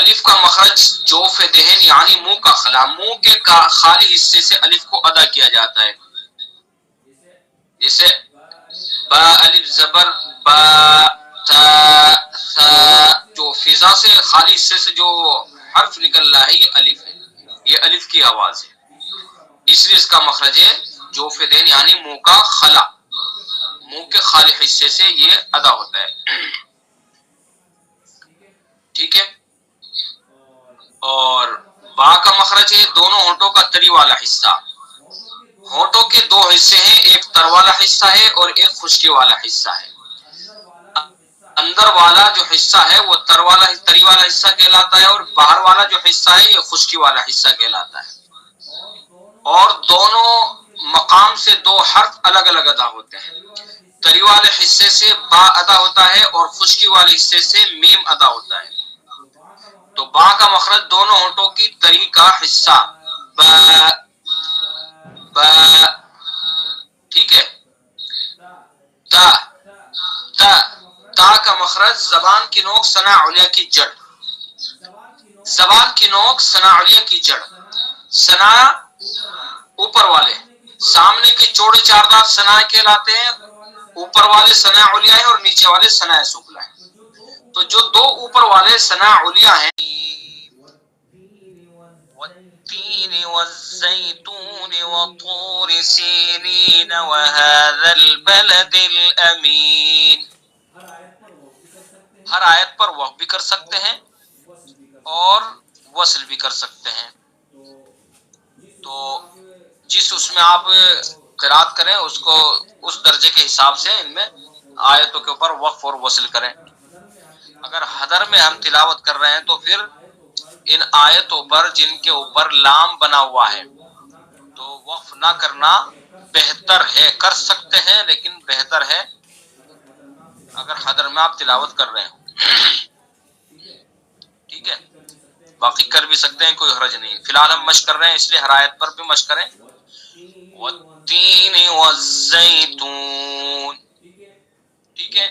الف کا مخرج جوف دہن یعنی منہ کا خلا، منہ کے خالی حصے سے الف کو ادا کیا جاتا ہے. جیسے با الف زبر با، تا ثا، جو فضا سے خالی حصے سے جو حرف نکل رہا ہے یہ الف ہے، یہ الف کی آواز ہے، اس لیے اس کا مخرج ہے جوف دہن یعنی منہ کا خلا، منہ کے خالی حصے سے یہ ادا ہوتا ہے. ٹھیک ہے. اور با کا مخرج ہے دونوں ہونٹوں کا تری والا حصہ. ہونٹوں کے دو حصے ہیں، ایک تر والا حصہ ہے اور ایک خشکی والا حصہ ہے. اندر والا جو حصہ ہے وہ تری والا حصہ کہلاتا ہے، اور باہر والا جو حصہ ہے یہ خشکی والا حصہ کہلاتا ہے. اور دونوں مقام سے دو حرف الگ الگ ادا ہوتے ہیں. تری والے حصے سے با ادا ہوتا ہے اور خشکی والے حصے سے میم ادا ہوتا ہے. تو با کا مخرج دونوں ہونٹوں کی تری کا حصہ با، با. ٹھیک ہے. تا، تا، تا کا مخرج زبان کی نوک ثنا علیا کی جڑ، زبان کی نوک ثنا علیا کی جڑ. ثنا اوپر والے، سامنے کے چوڑے چار دانت ثنا کہلاتے ہیں، اوپر والے ثنا علیا ہے اور نیچے والے ثنا سفلی ہے. تو جو دو اوپر والے ثنا علیا ہیں، والتین والزیتون وطور سینین وهذا البلد الامین، ہر آیت پر وقف بھی کر سکتے ہیں اور وصل بھی کر سکتے ہیں. تو جس اس میں آپ قرات کریں اس کو اس درجے کے حساب سے ان میں آیتوں کے اوپر وقف اور وصل کریں. اگر حدر میں ہم تلاوت کر رہے ہیں تو پھر ان آیتوں پر جن کے اوپر لام بنا ہوا ہے تو وقف نہ کرنا بہتر ہے. کر سکتے ہیں لیکن بہتر ہے اگر حدر میں آپ تلاوت کر رہے ہوں. ٹھیک ہے. باقی کر بھی سکتے ہیں، کوئی حرج نہیں. فی الحال ہم مشق کر رہے ہیں اس لیے ہر آیت پر بھی مشق کریں. والتین والزیتون. ٹھیک ہے.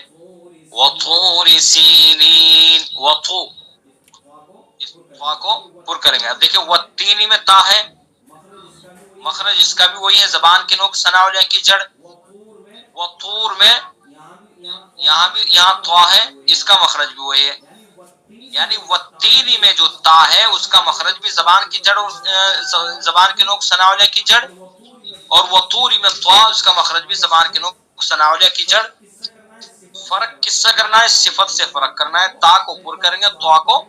وطور سینین، وطو، اس طا کو پر کریں گے. اب دیکھیں والتینی میں تا ہے، مخرج اس کا بھی وہی ہے، زبان کی نوک ثنا علیا کی جڑ. وطور میں یہاں بھی یہاں طا ہے، اس کا مخرج بھی وہی ہے. یعنی والتینی میں جو تا ہے اس کا مخرج بھی زبان کی جڑ اور زبان کی نوک ثنا علیا کی جڑ، اور وطوری میں طا اس کا مخرج بھی زبان کی نوک ثنا علیا کی جڑ. فرق کس سے کرنا ہے؟ صفت سے فرق کرنا ہے. تا کو پر کریں گے، طا کو